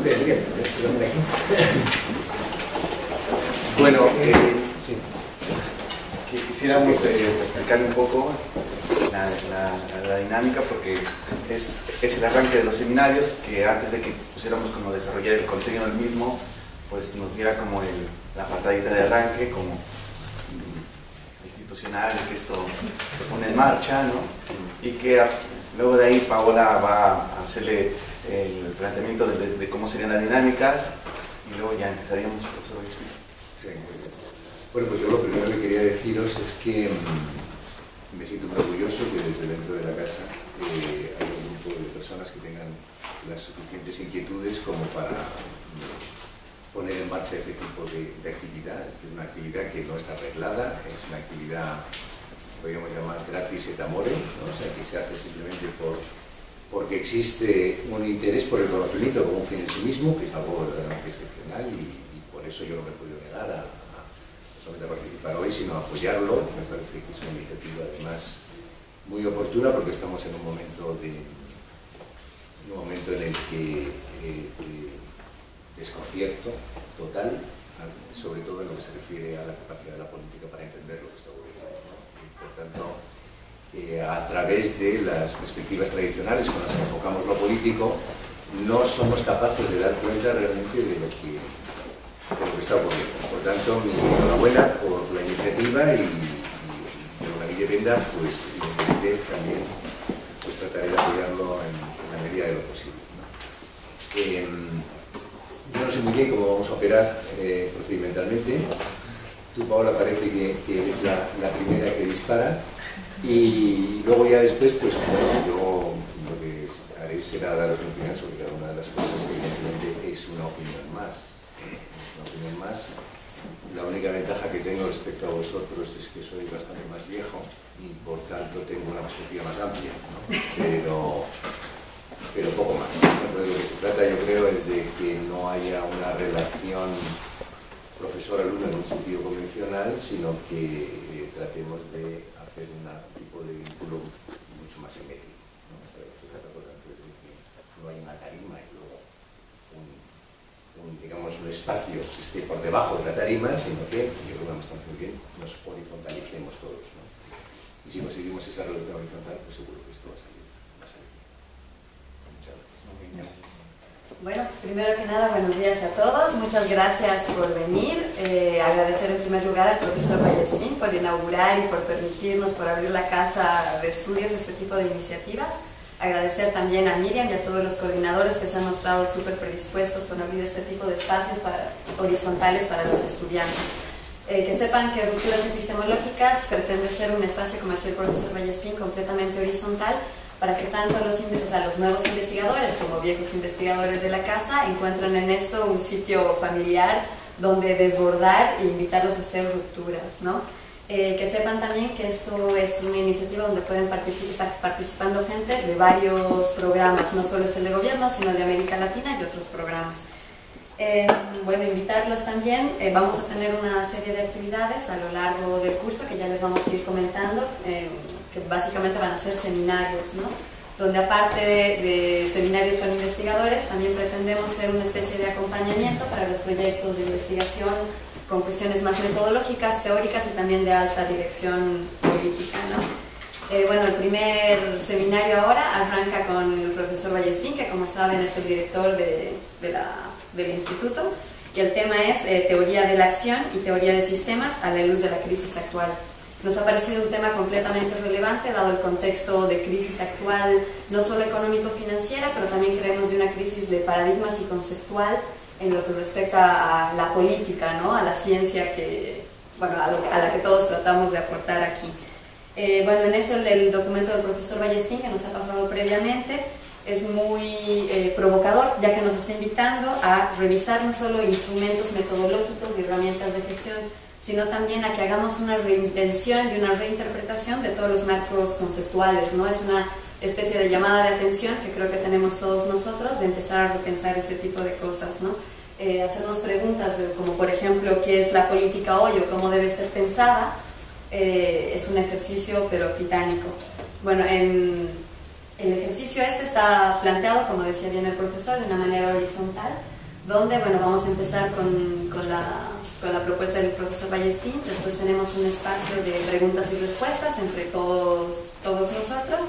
Bien, bien, aquí. Bueno, sí. Quisiéramos explicarle un poco la dinámica, porque es el arranque de los seminarios, que antes de que pusiéramos como desarrollar el contenido del mismo, pues nos diera como la patadita de arranque, como institucional, que esto se pone en marcha, ¿no? Y que luego de ahí Paola va a hacerle el planteamiento de cómo serían las dinámicas, y luego ya empezaríamos, profesor. Sí, bueno, pues yo lo primero que quería deciros es que me siento muy orgulloso que desde dentro de la casa hay un grupo de personas que tengan las suficientes inquietudes como para poner en marcha este tipo de actividad. Es una actividad que no está arreglada, es una actividad, podríamos llamar gratis et amore, ¿no? O sea, que se hace simplemente porque existe un interés por el conocimiento como un fin en sí mismo, que es algo verdaderamente excepcional, y por eso yo no me he podido negar a no solamente a participar hoy, sino a apoyarlo. Me parece que es una iniciativa además muy oportuna, porque estamos en un momento en el que desconcierto total, sobre todo en lo que se refiere a la capacidad de la política para entender lo que está ocurriendo, ¿no? Y por tanto, a través de las perspectivas tradicionales con las que enfocamos lo político, no somos capaces de dar cuenta realmente de lo que está ocurriendo. Por tanto, mi enhorabuena por la iniciativa, y de lo que a mí dependa, pues evidentemente también pues trataré de apoyarlo en la medida de lo posible, ¿no? Yo no sé muy bien cómo vamos a operar procedimentalmente. Tú, Paola, parece que eres la primera que dispara, y luego ya después, pues bueno, yo lo que haré será daros mi opinión sobre cada una de las cosas, que evidentemente es una opinión más. La única ventaja que tengo respecto a vosotros es que soy bastante más viejo y por tanto tengo una perspectiva más amplia, ¿no? Pero poco más. Entonces, lo que se trata, yo creo, es de que no haya una relación profesor-alumno en un sentido convencional, sino que tratemos de hacer un tipo de vínculo mucho más simétrico, ¿no? O sea, lo que se trata, por tanto, es de que no hay una tarima y luego digamos, un espacio que esté por debajo de la tarima, sino que, yo creo que estamos muy bien, nos horizontalicemos todos, ¿no? Y si conseguimos esa relación horizontal, pues seguro que esto va a salir bien. Muchas gracias. Bueno, primero que nada, buenos días a todos. Muchas gracias por venir. Agradecer en primer lugar al profesor Vallespín por inaugurar y por permitirnos, por abrir la casa de estudios, este tipo de iniciativas. Agradecer también a Miriam y a todos los coordinadores que se han mostrado súper predispuestos con abrir este tipo de espacios horizontales para los estudiantes. Que sepan que Rupturas Epistemológicas pretende ser un espacio, como decía el profesor Vallespín, completamente horizontal, para que tanto los nuevos investigadores como viejos investigadores de la casa encuentren en esto un sitio familiar donde desbordar e invitarlos a hacer rupturas, ¿no? Que sepan también que esto es una iniciativa donde pueden estar participando gente de varios programas, no solo es el de gobierno, sino de América Latina y otros programas. Bueno, invitarlos también, vamos a tener una serie de actividades a lo largo del curso que ya les vamos a ir comentando, que básicamente van a ser seminarios, ¿no? Donde aparte de seminarios con investigadores, también pretendemos ser una especie de acompañamiento para los proyectos de investigación con cuestiones más metodológicas, teóricas y también de alta dirección política, ¿no? Bueno, el primer seminario ahora arranca con el profesor Vallespín, que como saben es el director del instituto, y el tema es teoría de la acción y teoría de sistemas a la luz de la crisis actual. Nos ha parecido un tema completamente relevante dado el contexto de crisis actual, no solo económico-financiera, pero también creemos de una crisis de paradigmas y conceptual en lo que respecta a la política, ¿no? A la ciencia que, bueno, a la que todos tratamos de aportar aquí. Bueno, en eso el documento del profesor Vallespín, que nos ha pasado previamente, es muy provocador, ya que nos está invitando a revisar no solo instrumentos metodológicos y herramientas de gestión, sino también a que hagamos una reinvención y una reinterpretación de todos los marcos conceptuales, ¿no? Es una especie de llamada de atención que creo que tenemos todos nosotros, de empezar a repensar este tipo de cosas, ¿no? Hacernos preguntas como, por ejemplo, ¿qué es la política hoy o cómo debe ser pensada? Es un ejercicio, pero titánico. Bueno, el ejercicio este está planteado, como decía bien el profesor, de una manera horizontal, donde, bueno, vamos a empezar con la propuesta del profesor Vallespín. Después tenemos un espacio de preguntas y respuestas entre todos nosotros.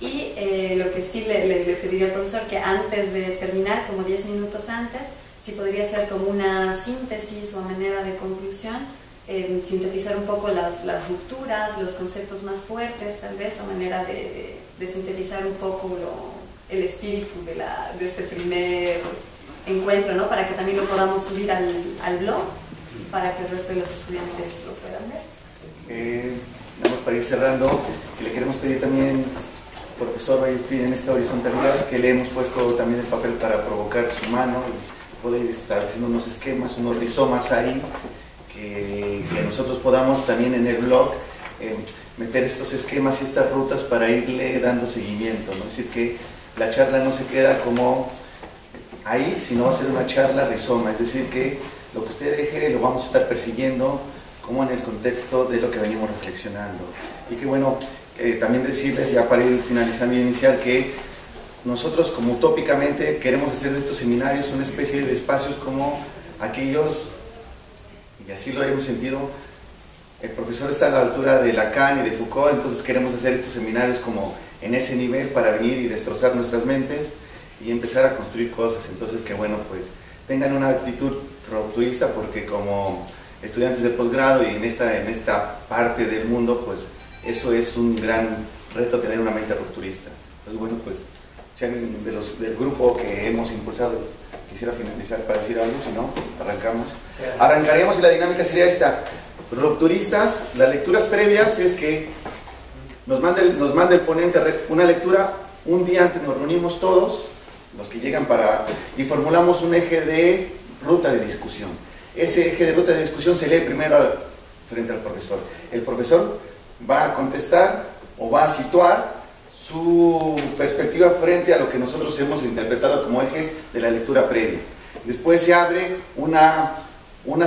Y lo que sí le pediría al profesor, que antes de terminar, como 10 minutos antes, si podría ser como una síntesis o manera de conclusión, sintetizar un poco las rupturas, los conceptos más fuertes, tal vez, a manera de sintetizar un poco el espíritu de este primer encuentro, ¿no? Para que también lo podamos subir al blog, para que el resto de los estudiantes lo puedan ver. Vamos, para ir cerrando, que le queremos pedir también, profesor Vallespín, en esta horizontalidad que le hemos puesto también el papel para provocar su mano y poder ir estableciendo unos esquemas, unos rizomas ahí, que nosotros podamos también en el blog meter estos esquemas y estas rutas para irle dando seguimiento, ¿no? Es decir, que la charla no se queda como ahí, sino va a ser una charla rizoma, es decir, que lo que usted deje lo vamos a estar persiguiendo como en el contexto de lo que venimos reflexionando. Y que bueno, también decirles, ya para ir finalizando y iniciar, que nosotros como utópicamente queremos hacer de estos seminarios una especie de espacios como aquellos, y así lo hemos sentido, el profesor está a la altura de Lacan y de Foucault, entonces queremos hacer estos seminarios como en ese nivel para venir y destrozar nuestras mentes y empezar a construir cosas. Entonces que bueno, pues tengan una actitud rupturista, porque como estudiantes de posgrado y en esta parte del mundo, pues eso es un gran reto, tener una mente rupturista. Entonces bueno, pues si alguien del grupo que hemos impulsado quisiera finalizar para decir algo, si no, arrancamos. Arrancaríamos y la dinámica sería esta: rupturistas, las lecturas previas es que nos manda el ponente una lectura, un día antes nos reunimos todos, los que llegan y formulamos un eje de ruta de discusión. Ese eje de ruta de discusión se lee primero frente al profesor. El profesor va a contestar o va a situar su perspectiva frente a lo que nosotros hemos interpretado como ejes de la lectura previa. Después se abre una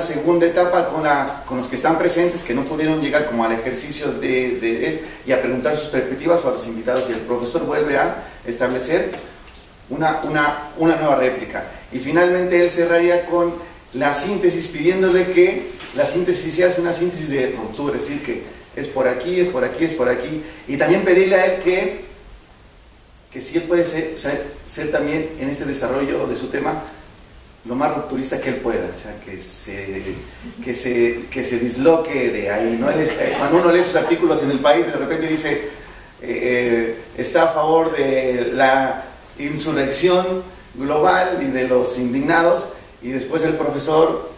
segunda etapa con los que están presentes, que no pudieron llegar como al ejercicio y a preguntar sus perspectivas, o a los invitados, y el profesor vuelve a establecer una nueva réplica. Y finalmente él cerraría con la síntesis, pidiéndole que la síntesis se hace una síntesis de ruptura, es decir, que es por aquí, es por aquí, es por aquí, y también pedirle a él que si él puede ser también en este desarrollo de su tema lo más rupturista que él pueda, o sea, que se disloque de ahí, ¿no? Cuando uno lee sus artículos en El País, de repente dice está a favor de la insurrección global y de los indignados, y después el profesor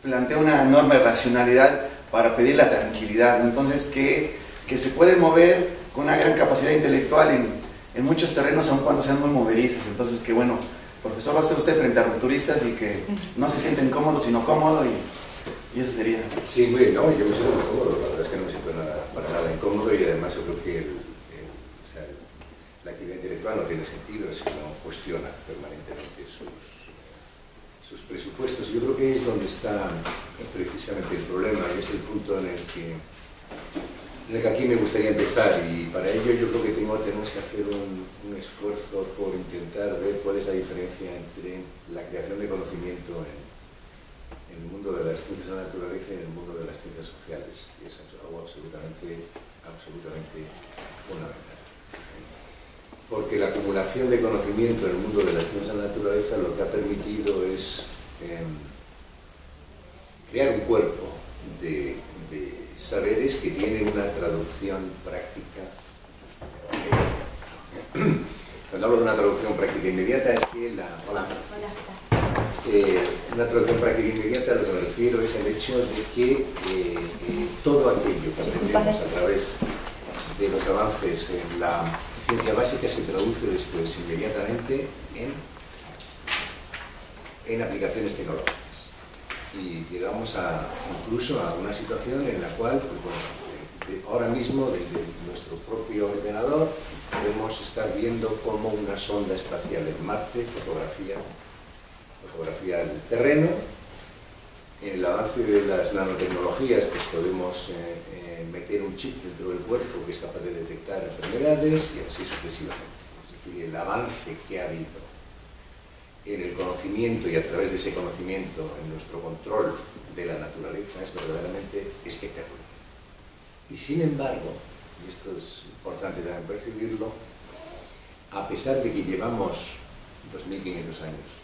plantea una enorme racionalidad para pedir la tranquilidad. Entonces que se puede mover con una gran capacidad intelectual en muchos terrenos, aun cuando sean muy movedizos. Entonces que bueno, profesor, va a ser usted frente a rupturistas y que no se sienten cómodos sino cómodo, y eso sería. Sí, muy bien, no, yo me siento muy cómodo, la verdad es que no me siento para nada incómodo, y además yo creo que la actividad intelectual no tiene sentido si no cuestiona permanentemente sus presupuestos. Yo creo que es donde está precisamente el problema, y es el punto en el que aquí me gustaría empezar, y para ello yo creo que tenemos que hacer un esfuerzo por intentar ver cuál es la diferencia entre la creación de conocimiento en el mundo de las ciencias de la naturaleza y en el mundo de las ciencias sociales, que es algo absolutamente fundamental. Porque la acumulación de conocimiento en el mundo de las ciencias de la naturaleza lo que ha permitido es crear un cuerpo de saberes que tienen una traducción práctica. Cuando hablo de una traducción práctica inmediata es que una traducción práctica inmediata, a lo que me refiero es el hecho de que todo aquello que aprendemos a través de los avances en la ciencia básica se traduce después inmediatamente en aplicaciones tecnológicas. Y llegamos incluso a una situación en la cual, pues bueno, ahora mismo desde nuestro propio ordenador podemos estar viendo cómo una sonda espacial en Marte fotografía el terreno. En el avance de las nanotecnologías pues podemos meter un chip dentro del cuerpo que es capaz de detectar enfermedades, y así sucesivamente. Es decir, el avance que ha habido en el conocimiento y a través de ese conocimiento en nuestro control de la naturaleza es verdaderamente espectacular. Y sin embargo, y esto es importante también percibirlo, a pesar de que llevamos 2500 años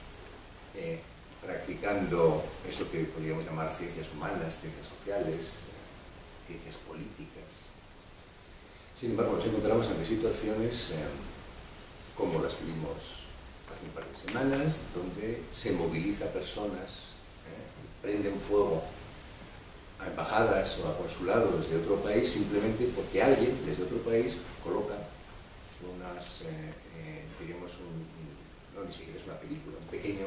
practicando eso que podríamos llamar ciencias humanas, ciencias sociales, ciencias políticas, sin embargo nos encontramos ante situaciones como las que vimos hace un par de semanas, donde se moviliza personas, prenden fuego a embajadas o a consulados de otro país simplemente porque alguien desde otro país coloca unas, diríamos, no ni siquiera es una película, un pequeño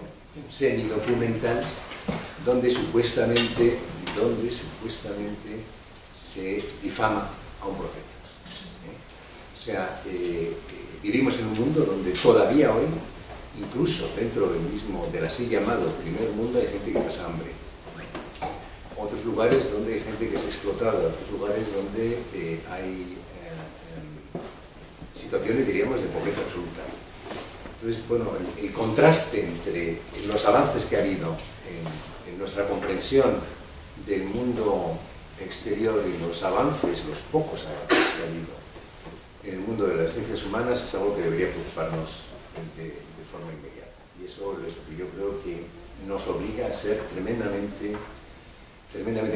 semidocumental donde supuestamente se difama a un profeta. O sea, vivimos en un mundo donde todavía hoy, incluso dentro del así llamado primer mundo, hay gente que pasa hambre. Otros lugares donde hay gente que es explotada, otros lugares donde hay situaciones, diríamos, de pobreza absoluta. Entonces, bueno, el contraste entre los avances que ha habido en nuestra comprensión del mundo exterior y los avances, los pocos avances que ha habido en el mundo de las ciencias humanas es algo que debería preocuparnos de forma inmediata. Y eso es lo que yo creo que nos obliga a ser tremendamente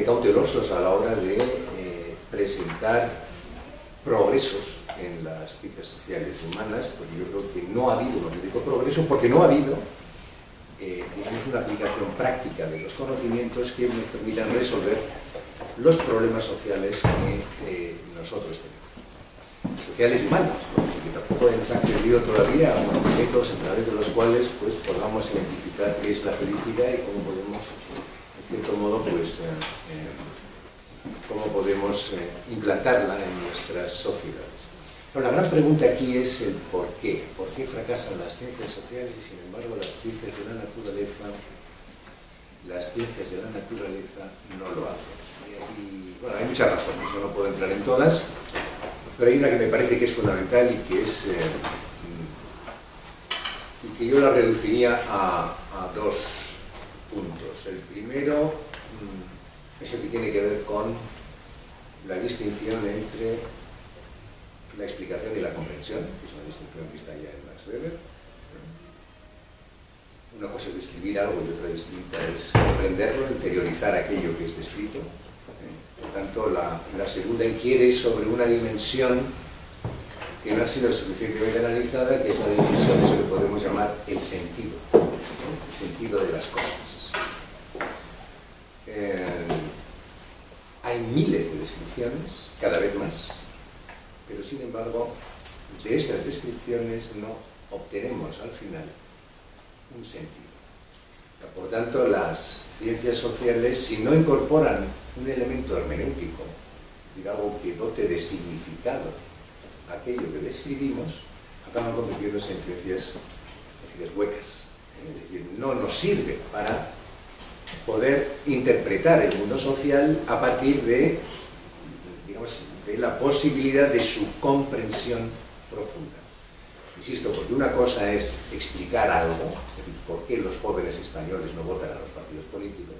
cautelosos a la hora de presentar progresos en las ciencias sociales y humanas, porque yo creo que no ha habido un auténtico progreso, porque no ha habido digamos, una aplicación práctica de los conocimientos que nos permitan resolver los problemas sociales que nosotros tenemos. Sociales y humanos, ¿no? Porque tampoco hemos accedido todavía a unos objetos a través de los cuales pues, podamos identificar qué es la felicidad y cómo podemos, en cierto modo, pues, cómo podemos implantarla en nuestras sociedades. Pero la gran pregunta aquí es el por qué. ¿Por qué fracasan las ciencias sociales y, sin embargo, las ciencias de la naturaleza no lo hacen? Y, bueno, hay muchas razones, yo no puedo entrar en todas, pero hay una que me parece que es fundamental y que yo la reduciría a dos puntos. El primero es el que tiene que ver con la distinción entre la explicación y la comprensión, que es una distinción que está ya en Max Weber. Una cosa es describir algo y otra distinta es comprenderlo, interiorizar aquello que es descrito. Por tanto, la segunda inquiere sobre una dimensión que no ha sido suficientemente analizada, que es una dimensión de eso que podemos llamar el sentido de las cosas. Hay miles de descripciones, cada vez más, pero sin embargo, de esas descripciones no obtenemos al final un sentido. Por tanto, las ciencias sociales, si no incorporan un elemento hermenéutico, es decir, algo que dote de significado aquello que describimos, acaban convirtiéndose en ciencias huecas. Es decir, no nos sirve para poder interpretar el mundo social a partir de, digamos, de la posibilidad de su comprensión profunda. Insisto, porque una cosa es explicar algo, es decir, por qué los jóvenes españoles no votan a los partidos políticos,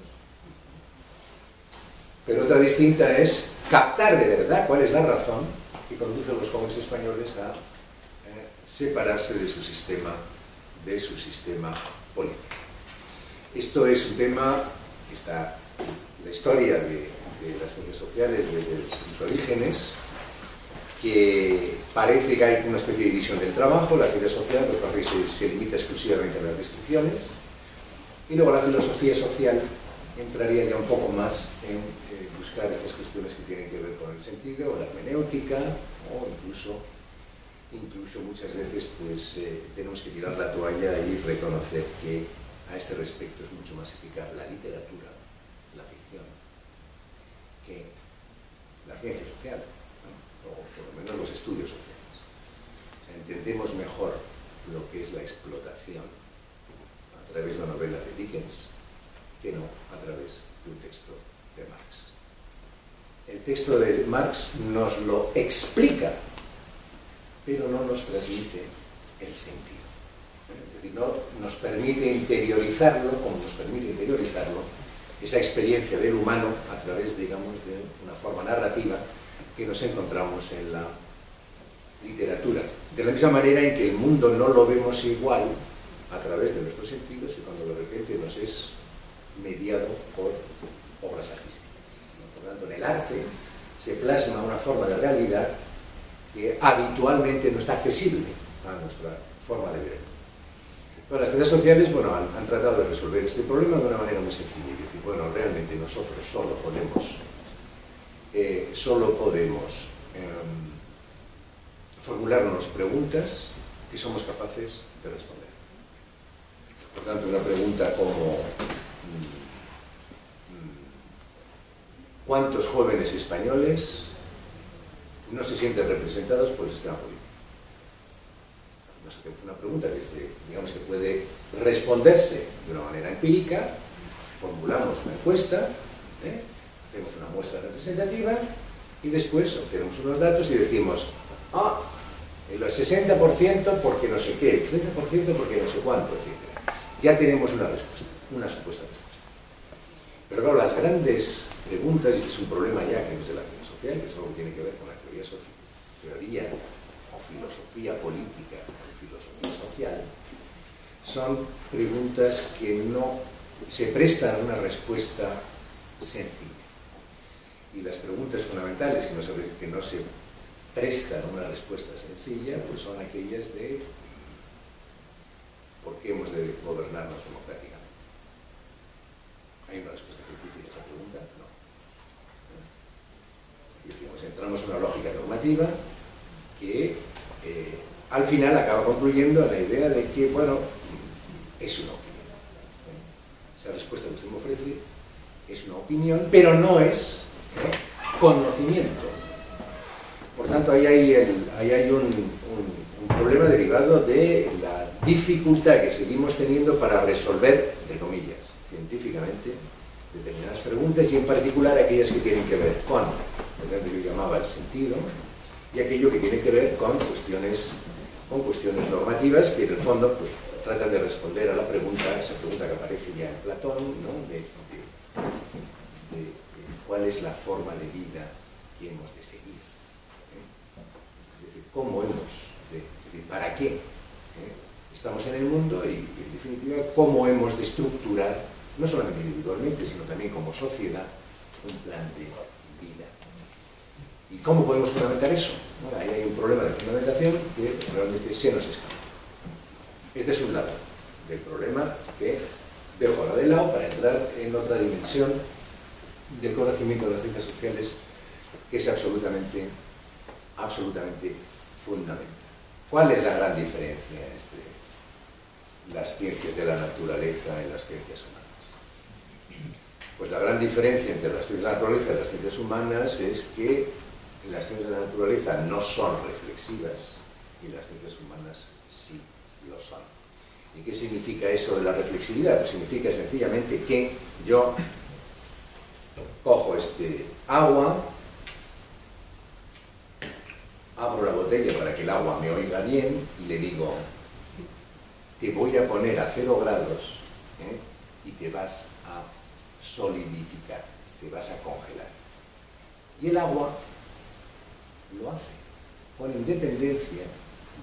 pero otra distinta es captar de verdad cuál es la razón que conduce a los jóvenes españoles a separarse de su sistema político. Esto es un tema que está en la historia de las ciencias sociales desde sus orígenes, que parece que hay una especie de división del trabajo. La ciencia social se limita exclusivamente a las descripciones, y luego la filosofía social entraría ya un poco más en buscar estas cuestiones que tienen que ver con el sentido, o la hermenéutica, o incluso muchas veces pues, tenemos que tirar la toalla y reconocer que a este respecto es mucho más eficaz la literatura, la ficción, que la ciencia social, ¿no? O por lo menos los estudios sociales. O sea, entendemos mejor lo que es la explotación a través de una novela de Dickens que no a través de un texto de Marx. El texto de Marx nos lo explica, pero no nos transmite el sentido. Es decir, no nos permite interiorizarlo, como nos permite interiorizarlo esa experiencia del humano a través, digamos, de una forma narrativa que nos encontramos en la literatura. De la misma manera en que el mundo no lo vemos igual a través de nuestros sentidos que cuando de repente nos es mediado por obras artísticas. Por lo tanto, en el arte se plasma una forma de realidad que habitualmente no está accesible a nuestra forma de ver. Bueno, las ciencias sociales, bueno, han tratado de resolver este problema de una manera muy sencilla. Es decir, bueno, realmente nosotros solo podemos formularnos preguntas que somos capaces de responder. Por tanto, una pregunta como ¿cuántos jóvenes españoles no se sienten representados por el sistema político? Nos hacemos una pregunta que, digamos, que puede responderse de una manera empírica, formulamos una encuesta, hacemos una muestra representativa y después obtenemos unos datos y decimos, el 60% porque no sé qué, el 30% porque no sé cuánto, etc. Ya tenemos una respuesta, una supuesta respuesta. Pero claro, las grandes preguntas, y este es un problema ya que no es de la ciencia social, que es algo que tiene que ver con la teoría o filosofía política o filosofía social, son preguntas que no se prestan a una respuesta sencilla. Y las preguntas fundamentales que no se prestan a una respuesta sencilla, pues son aquellas de ¿por qué hemos de gobernarnos democráticamente? ¿Hay una respuesta científica a esa pregunta? No. Es decir, entramos en una lógica normativa que al final acaba concluyendo a la idea de que, bueno, es una opinión. Esa respuesta que usted me ofrece es una opinión, pero no es conocimiento. Por tanto, ahí hay un problema derivado de la dificultad que seguimos teniendo para resolver, entre comillas, científicamente, determinadas preguntas y en particular aquellas que tienen que ver con lo que yo llamaba el sentido y aquello que tiene que ver con cuestiones normativas que en el fondo pues, tratan de responder a la pregunta, esa pregunta que aparece ya en Platón, ¿no? de cuál es la forma de vida que hemos de seguir. Es decir, cómo es decir, para qué estamos en el mundo y, en definitiva, cómo hemos de estructurar, no solamente individualmente, sino también como sociedad, un plan de vida. ¿Y cómo podemos fundamentar eso? Bueno, ahí hay un problema de fundamentación que realmente se nos escapa. Este es un lado del problema que dejo ahora de lado para entrar en otra dimensión del conocimiento de las ciencias sociales que es absolutamente fundamental. ¿Cuál es la gran diferencia entre las ciencias de la naturaleza y las ciencias humanas? Pues la gran diferencia entre las ciencias de la naturaleza y las ciencias humanas es que las ciencias de la naturaleza no son reflexivas y las ciencias humanas sí lo son. ¿Y qué significa eso de la reflexividad? Pues significa sencillamente que yo cojo este agua, abro la botella para que el agua me oiga bien y le digo, te voy a poner a 0 grados y te vas a solidificar, te vas a congelar. Y el agua lo hace con independencia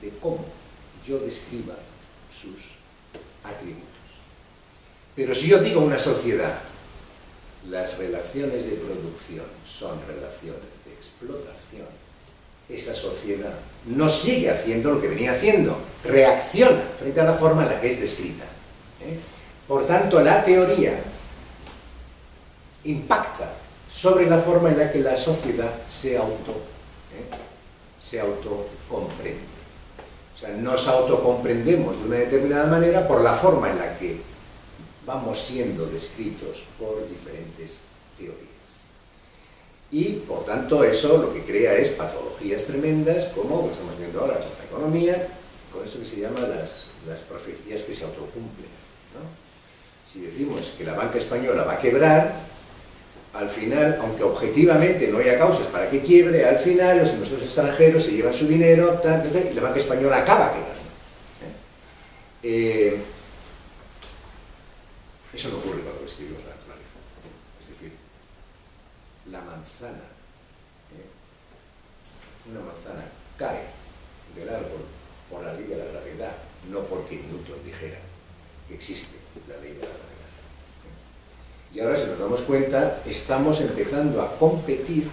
de cómo yo describa sus atributos. Pero si yo digo una sociedad, las relaciones de producción son relaciones de explotación, esa sociedad no sigue haciendo lo que venía haciendo, reacciona frente a la forma en la que es descrita. Por tanto, la teoría impacta sobre la forma en la que la sociedad se autocomprende. O sea, nos autocomprendemos de una determinada manera por la forma en la que vamos siendo descritos por diferentes teorías. Y, por tanto, eso lo que crea es patologías tremendas, como estamos viendo ahora con la economía, con eso que se llama las profecías que se autocumplen, ¿no? Si decimos que la banca española va a quebrar, al final, aunque objetivamente no haya causas para que quiebre, al final los inversores extranjeros se llevan su dinero y la banca española acaba quebrando. Eso no ocurre cuando describimos la naturaleza. Es decir, la manzana, una manzana cae del árbol por la ley de la gravedad, no porque Newton dijera que existe la ley de la gravedad. Y ahora, si nos damos cuenta, estamos empezando a competir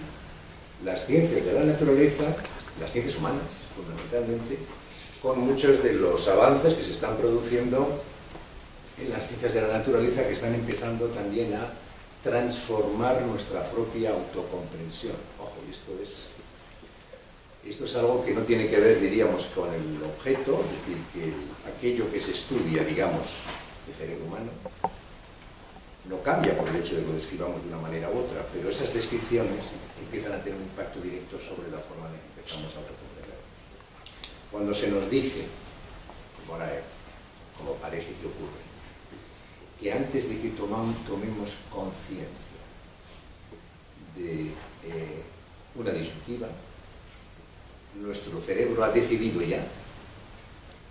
las ciencias de la naturaleza, las ciencias humanas, fundamentalmente, con muchos de los avances que se están produciendo en las ciencias de la naturaleza, que están empezando también a transformar nuestra propia autocomprensión. Ojo, esto es algo que no tiene que ver, diríamos, con el objeto, es decir, que aquello que se estudia, digamos, de cerebro humano, no cambia por el hecho de que lo describamos de una manera u otra, pero esas descripciones empiezan a tener un impacto directo sobre la forma en que empezamos a autocomprender. Cuando se nos dice, como parece que ocurre, que antes de que tomemos conciencia de una disyuntiva, nuestro cerebro ha decidido ya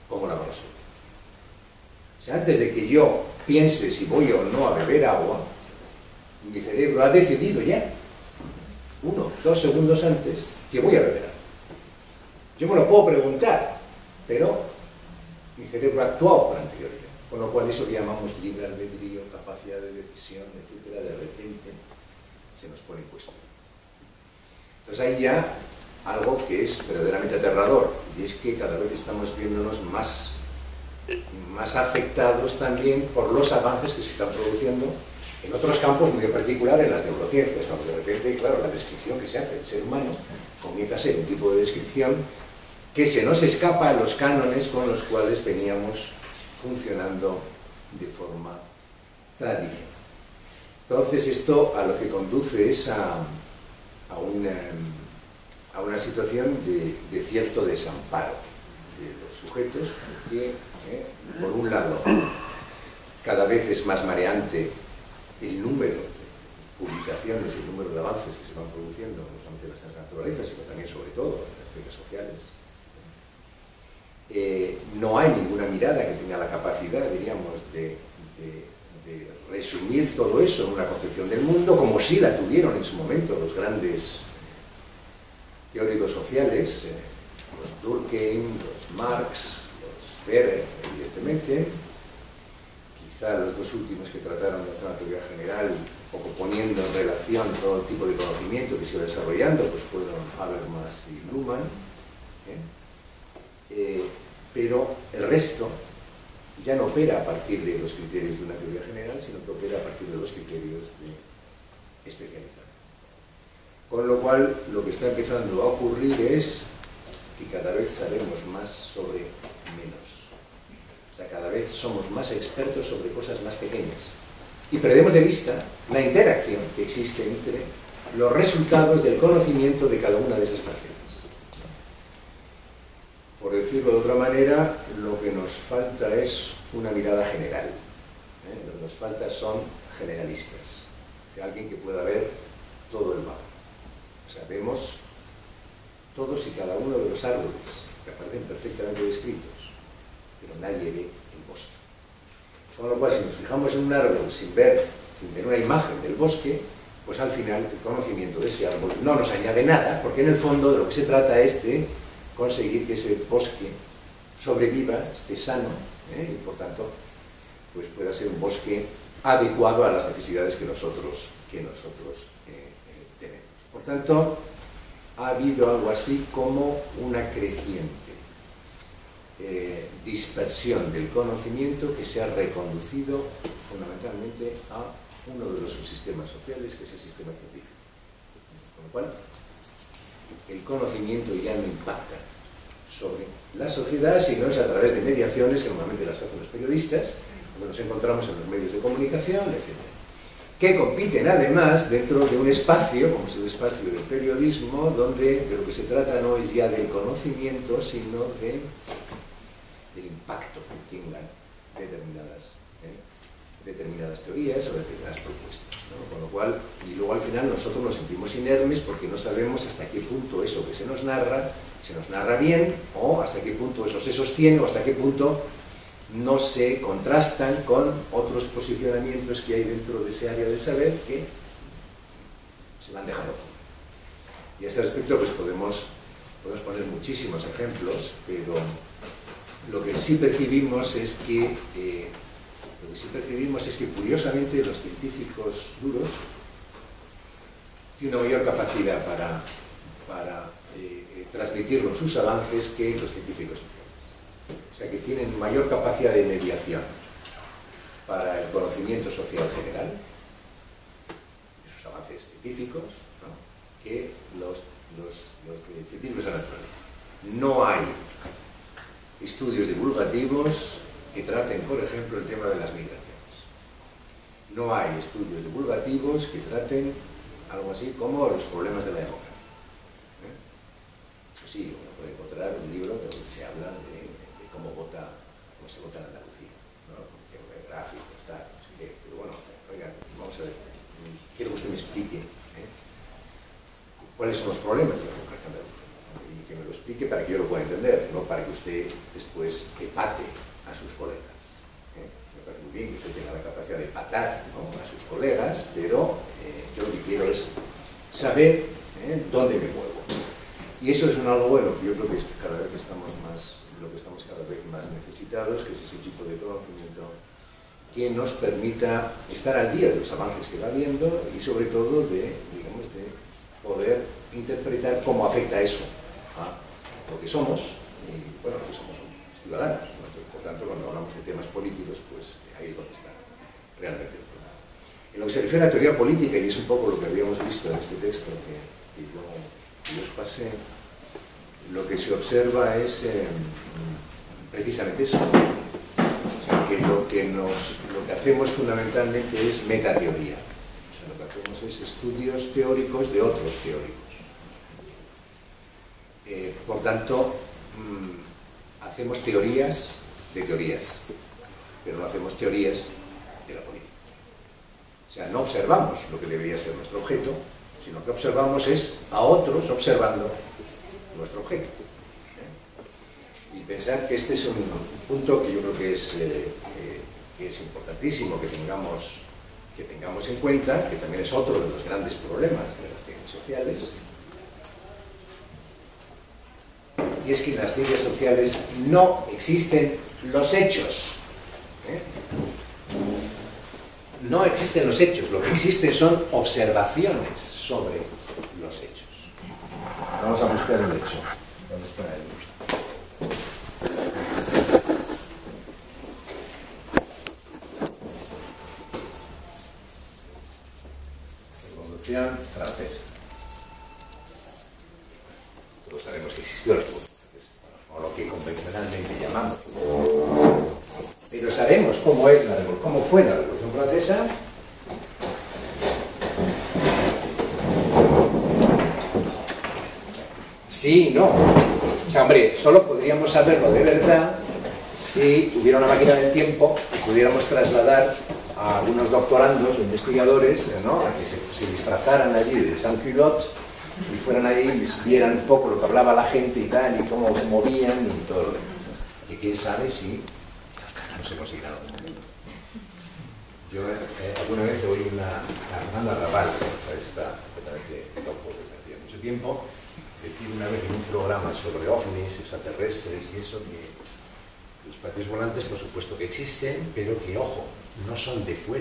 cómo la va a resolver. O sea, antes de que yo piense si voy o no a beber agua, mi cerebro ha decidido ya, 1, 2 segundos antes, que voy a beber agua. Yo me lo puedo preguntar, pero mi cerebro ha actuado con anterioridad. Con lo cual eso que llamamos libre albedrío, capacidad de decisión, etcétera, de repente se nos pone en cuestión. Entonces hay ya algo que es verdaderamente aterrador, y es que cada vez estamos viéndonos más afectados también por los avances que se están produciendo en otros campos, muy en particular en las neurociencias, cuando de repente, claro, la descripción que se hace del ser humano comienza a ser un tipo de descripción que se nos escapa a los cánones con los cuales veníamos funcionando de forma tradicional. Entonces esto a lo que conduce es a una situación de cierto desamparo de los sujetos, porque por un lado cada vez es más mareante el número de publicaciones, el número de avances que se van produciendo, no solamente en las naturalezas, sino también sobre todo en las ciencias sociales. No hay ninguna mirada que tenga la capacidad, diríamos, de resumir todo eso en una concepción del mundo, como sí la tuvieron en su momento los grandes teóricos sociales, los Durkheim, los Marx, los Weber, evidentemente. Quizá los dos últimos que trataron de hacer una teoría general, un poco poniendo en relación todo el tipo de conocimiento que se iba desarrollando, pues fueron Habermas y Luhmann. Pero el resto ya no opera a partir de los criterios de una teoría general, sino que opera a partir de los criterios de especialización. Con lo cual, lo que está empezando a ocurrir es que cada vez sabemos más sobre menos. O sea, cada vez somos más expertos sobre cosas más pequeñas. Y perdemos de vista la interacción que existe entre los resultados del conocimiento de cada una de esas parcelas. Por decirlo de otra manera, lo que nos falta es una mirada general. Lo que nos falta son generalistas, alguien que pueda ver todo el mapa. O sea, vemos todos y cada uno de los árboles que aparecen perfectamente descritos, pero nadie ve el bosque. Con lo cual, si nos fijamos en un árbol sin ver una imagen del bosque, pues al final el conocimiento de ese árbol no nos añade nada, porque en el fondo de lo que se trata es de conseguir que ese bosque sobreviva, esté sano, y por tanto pues pueda ser un bosque adecuado a las necesidades que nosotros tenemos. Por tanto, ha habido algo así como una creciente dispersión del conocimiento que se ha reconducido fundamentalmente a uno de los subsistemas sociales, que es el sistema científico. Con lo cual, el conocimiento ya no impacta sobre la sociedad, sino es a través de mediaciones que normalmente las hacen los periodistas, donde nos encontramos en los medios de comunicación, etc. Que compiten además dentro de un espacio, como es el espacio del periodismo, donde de lo que se trata no es ya del conocimiento, sino del impacto que tengan determinadas teorías o determinadas propuestas, ¿no? Con lo cual, y luego al final nosotros nos sentimos inermes porque no sabemos hasta qué punto eso que se nos narra bien, o hasta qué punto eso se sostiene, o hasta qué punto no se contrastan con otros posicionamientos que hay dentro de ese área del saber que se van dejando fuera. Y a este respecto pues podemos poner muchísimos ejemplos, pero lo que sí percibimos es que curiosamente los científicos duros tienen una mayor capacidad para transmitirnos sus avances que los científicos sociales. O sea que tienen mayor capacidad de mediación para el conocimiento social general, sus avances científicos, ¿no?, que los científicos de la naturaleza. No hay estudios divulgativos que traten, por ejemplo, el tema de las migraciones. No hay estudios divulgativos que traten algo así como los problemas de la demografía. Eso sí, uno puede encontrar un libro donde se habla de cómo se vota en Andalucía, ¿no?, gráficos, tal, no sé qué. Pero bueno, oigan, vamos a ver, quiero que usted me explique cuáles son los problemas de la democracia andaluza, y que me lo explique para que yo lo pueda entender, no para que usted después epate a sus colegas. Me parece muy bien que usted tenga la capacidad de epatar, ¿no?, a sus colegas, pero yo lo que quiero es saber dónde me muevo. Y eso es algo bueno, que yo creo que cada vez estamos cada vez más necesitados, que es ese tipo de conocimiento que nos permita estar al día de los avances que va habiendo y sobre todo de poder interpretar cómo afecta eso a lo que somos, y bueno, lo que somos ciudadanos, ¿no? Entonces, por tanto, cuando hablamos de temas políticos, pues ahí es donde está realmente el problema. En lo que se refiere a la teoría política, y es un poco lo que habíamos visto en este texto que yo os pasé, lo que se observa es precisamente eso. O sea, que lo que hacemos fundamentalmente es metateoría. O sea, lo que hacemos es estudios teóricos de otros teóricos. Por tanto, hacemos teorías de teorías, pero no hacemos teorías de la política. O sea, no observamos lo que debería ser nuestro objeto, sino que observamos es a otros observando nuestro objeto. Y pensar que este es un punto que yo creo que es importantísimo que tengamos en cuenta, que también es otro de los grandes problemas de las ciencias sociales, y es que en las ciencias sociales no existen los hechos. No existen los hechos, lo que existen son observaciones sobre los hechos. Vamos a buscar el hecho. ¿Dónde está el hecho? Revolución Francesa. Todos sabemos que existió la Revolución Francesa, o lo que convencionalmente llamamos. Pero sabemos cómo fue la Revolución Francesa. Sí, no. O sea, hombre, solo podríamos saberlo de verdad si hubiera una máquina del tiempo y pudiéramos trasladar a algunos doctorandos o investigadores, ¿no?, a que se disfrazaran allí de sans-culotte y fueran allí y vieran un poco lo que hablaba la gente y tal, y cómo se movían y todo lo demás. Y quién sabe si no se conseguirá algún momento. Yo alguna vez oí a Fernando Arrabal, ¿sabes?, está completamente loco desde hace mucho tiempo, decir una vez en un programa sobre ovnis, extraterrestres y eso, que los platillos volantes por supuesto que existen, pero que, ojo, no son de fuera.